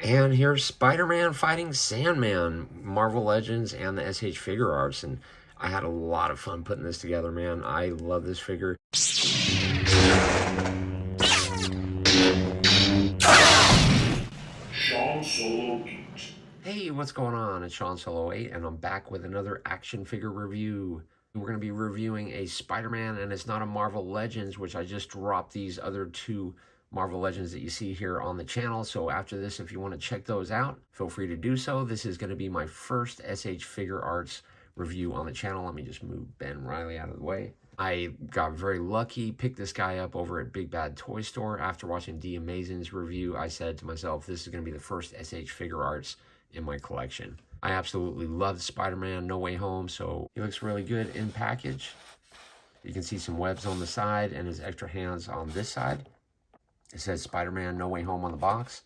And here's Spider-Man fighting Sandman, Marvel Legends, and the SH Figuarts. And I had a lot of fun putting this together, man. I love this figure. Sean Solo Geek. Hey, what's going on? It's Sean Solo 8, and I'm back with another action figure review. We're going to be reviewing a Spider-Man, and it's not a Marvel Legends, which I just dropped these other two Marvel Legends that you see here on the channel. So after this, if you want to check those out, feel free to do so. This is going to be my first SH Figuarts review on the channel. Let me just move Ben Riley out of the way. I got very lucky, picked this guy up over at Big Bad Toy Store. After watching D Amazing's review, I said to myself, this is going to be the first SH Figuarts in my collection. I absolutely love Spider-Man No Way Home, so he looks really good in package. You can see some webs on the side and his extra hands on this side. It says Spider-Man No Way Home on the box.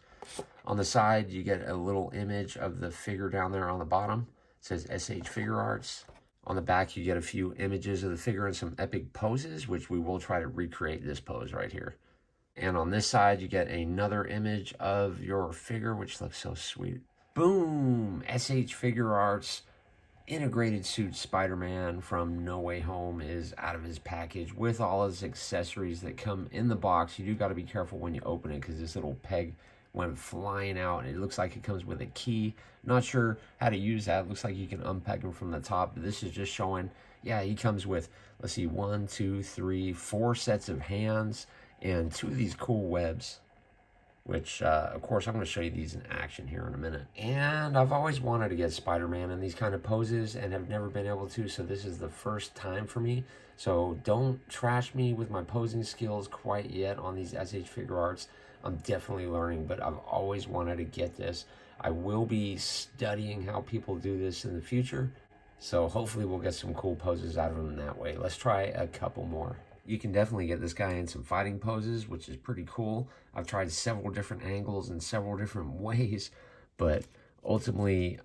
On the side, you get a little image of the figure down there on the bottom. It says SH Figuarts. On the back, you get a few images of the figure and some epic poses, which we will try to recreate this pose right here. And on this side, you get another image of your figure, which looks so sweet. Boom! SH Figuarts integrated suit Spider-Man from No Way Home is out of his package with all his accessories that come in the box. You do got to be careful when you open it because this little peg went flying out. It looks like it comes with a key. Not sure how to use that. It looks like you can unpeg him from the top, but this is just showing, yeah, he comes with, let's see, 1, 2, 3, 4 sets of hands and 2 of these cool webs, which, of course, I'm going to show you these in action here in a minute. And I've always wanted to get Spider-Man in these kind of poses and have never been able to, so this is the first time for me. So don't trash me with my posing skills quite yet on these SH Figuarts. I'm definitely learning, but I've always wanted to get this. I will be studying how people do this in the future, so hopefully we'll get some cool poses out of them that way. Let's try a couple more. You can definitely get this guy in some fighting poses, which is pretty cool. I've tried several different angles and several different ways, but ultimately,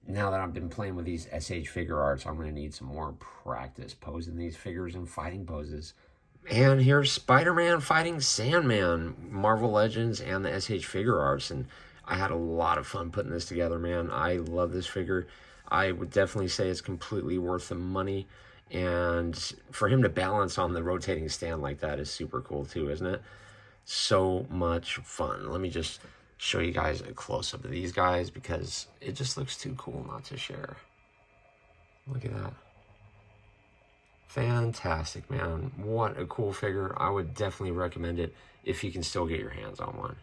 now that I've been playing with these SH Figuarts, I'm going to need some more practice posing these figures in fighting poses. And here's Spider-Man fighting Sandman, Marvel Legends, and the SH Figuarts, and I had a lot of fun putting this together, man. I love this figure. I would definitely say it's completely worth the money. And for him to balance on the rotating stand like that is super cool too, isn't it? So much fun. Let me just show you guys a close-up of these guys because it just looks too cool not to share. Look at that. Fantastic, man. What a cool figure. I would definitely recommend it if you can still get your hands on one.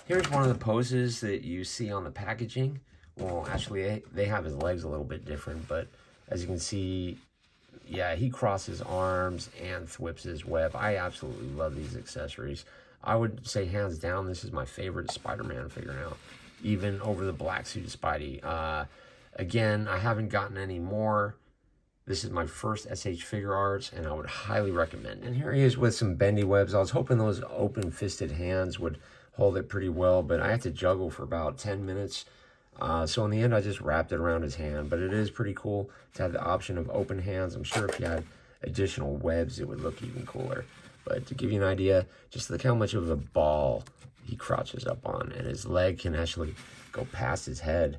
Here's one of the poses that you see on the packaging. Well, actually, they have his legs a little bit different, but as you can see, yeah, he crosses arms and thwips his web. I absolutely love these accessories. I would say hands down, this is my favorite Spider-Man figure now, even over the black suit Spidey. Again, I haven't gotten any more. This is my first SH Figuarts, and I would highly recommend it. And here he is with some bendy webs. I was hoping those open-fisted hands would hold it pretty well, but I had to juggle for about 10 minutes. So in the end, I just wrapped it around his hand, but it is pretty cool to have the option of open hands. I'm sure if you had additional webs, it would look even cooler. But to give you an idea, just look how much of a ball he crouches up on, and his leg can actually go past his head.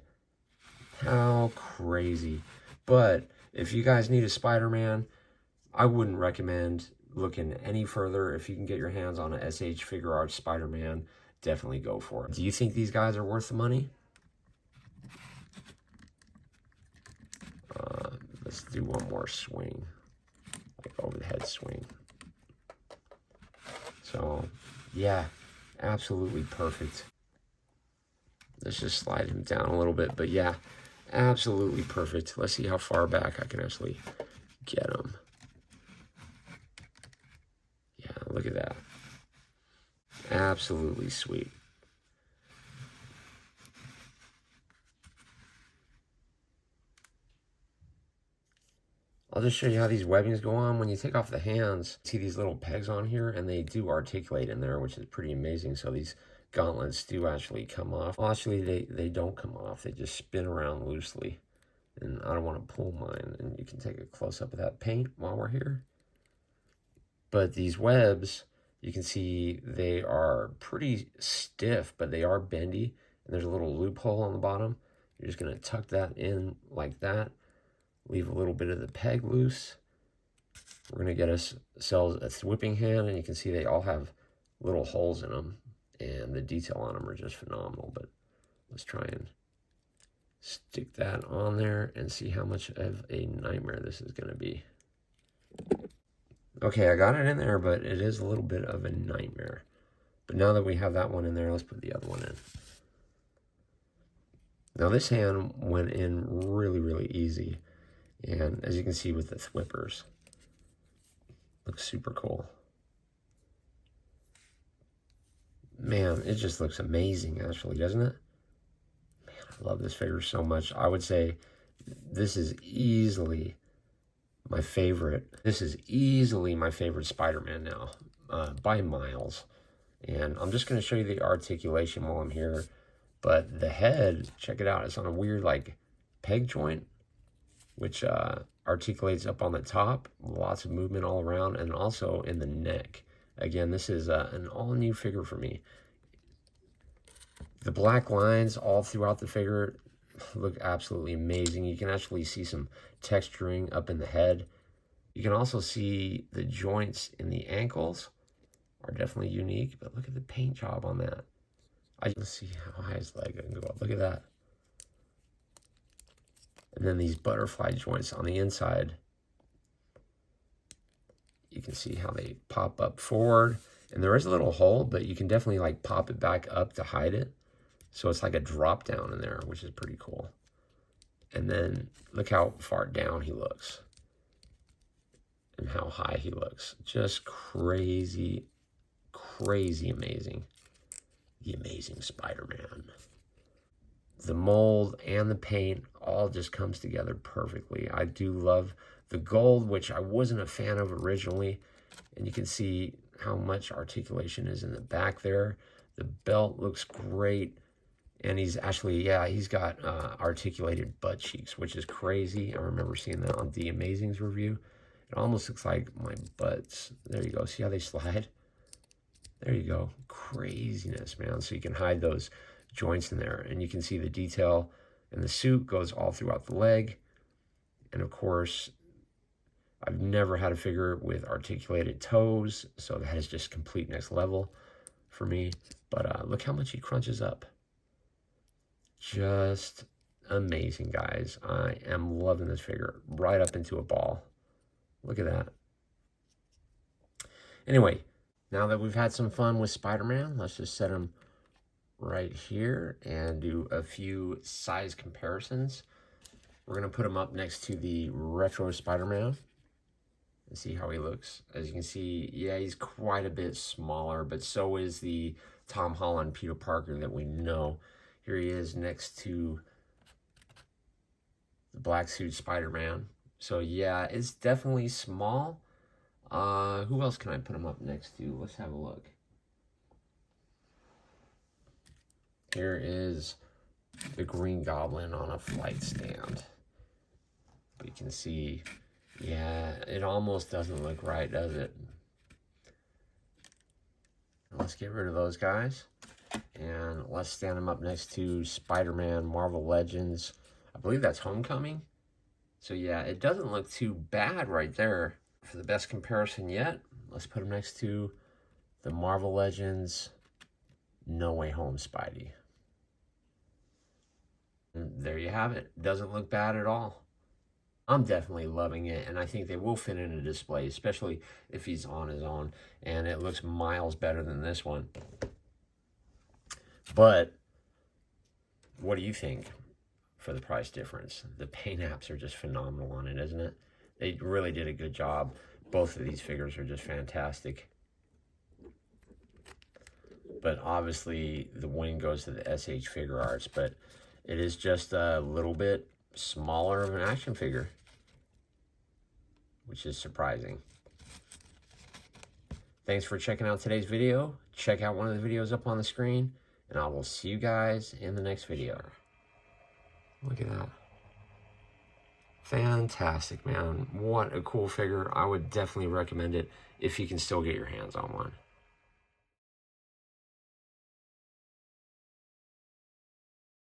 How crazy. But if you guys need a Spider-Man, I wouldn't recommend looking any further. If you can get your hands on a SH Figuarts Spider-Man, definitely go for it. Do you think these guys are worth the money? Let's do one more swing, like over the head swing. So, yeah, absolutely perfect. Let's just slide him down a little bit, but yeah, absolutely perfect. Let's see how far back I can actually get him. Yeah, look at that. Absolutely sweet. I'll just show you how these webbings go on. When you take off the hands, see these little pegs on here, and they do articulate in there, which is pretty amazing. So these gauntlets do actually come off. Well, actually, they don't come off. They just spin around loosely. And I don't want to pull mine. And you can take a close-up of that paint while we're here. But these webs, You can see they are pretty stiff, but they are bendy. And there's a little loophole on the bottom. You're just going to tuck that in like that. Leave a little bit of the peg loose. We're going to get ourselves a whipping hand, and you can see they all have little holes in them. And the detail on them are just phenomenal. But let's try and stick that on there and see how much of a nightmare this is going to be. Okay, I got it in there, but it is a little bit of a nightmare. But now that we have that one in there, let's put the other one in. Now this hand went in really, really easy. And as you can see with the thwippers, looks super cool. Man, it just looks amazing actually, doesn't it? Man, I love this figure so much. I would say this is easily my favorite. This is easily my favorite Spider-Man now, by miles. And I'm just going to show you the articulation while I'm here. But the head, check it out. It's on a weird like peg joint, which articulates up on the top. Lots of movement all around, and also in the neck. Again, this is an all-new figure for me. The black lines all throughout the figure look absolutely amazing. You can actually see some texturing up in the head. You can also see the joints in the ankles are definitely unique, but look at the paint job on that. Let's see how high his leg can go up. Look at that. And then these butterfly joints on the inside. You can see how they pop up forward. And there is a little hole, but you can definitely like pop it back up to hide it. So it's like a drop down in there, which is pretty cool. And then look how far down he looks. And how high he looks. Just crazy, crazy amazing. The Amazing Spider-Man. The mold and the paint all just comes together perfectly. I do love the gold, which I wasn't a fan of originally. And you can see how much articulation is in the back there. The belt looks great. And he's actually, yeah, he's got articulated butt cheeks, which is crazy. I remember seeing that on The Amazing's review. It almost looks like my butts. There you go. See how they slide? There you go. Craziness, man. So you can hide those joints in there. And you can see the detail in the suit goes all throughout the leg. And of course, I've never had a figure with articulated toes. So that is just complete next level for me. But look how much he crunches up. Just amazing, guys. I am loving this figure right up into a ball. Look at that. Anyway, now that we've had some fun with Spider-Man, let's just set him right here and do a few size comparisons. We're going to put him up next to the retro Spider-Man and see how he looks. As you can see, yeah, he's quite a bit smaller, but so is the Tom Holland Peter Parker that we know. Here he is next to the black suit Spider-Man. So yeah, it's definitely small. Who else can I put him up next to? Let's have a look. Here is the Green Goblin on a flight stand. But you can see, yeah, it almost doesn't look right, does it? Let's get rid of those guys. And let's stand them up next to Spider-Man Marvel Legends. I believe that's Homecoming. So yeah, it doesn't look too bad right there. For the best comparison yet, let's put him next to the Marvel Legends No Way Home Spidey. And there you have it. Doesn't look bad at all. I'm definitely loving it, and I think they will fit in a display, especially if he's on his own. And it looks miles better than this one. But what do you think for the price difference? The paint apps are just phenomenal on it, isn't it? They really did a good job. Both of these figures are just fantastic. But obviously, the win goes to the SH Figuarts. But it is just a little bit smaller of an action figure, which is surprising. Thanks for checking out today's video. Check out one of the videos up on the screen. And I will see you guys in the next video. Look at that. Fantastic, man. What a cool figure. I would definitely recommend it if you can still get your hands on one.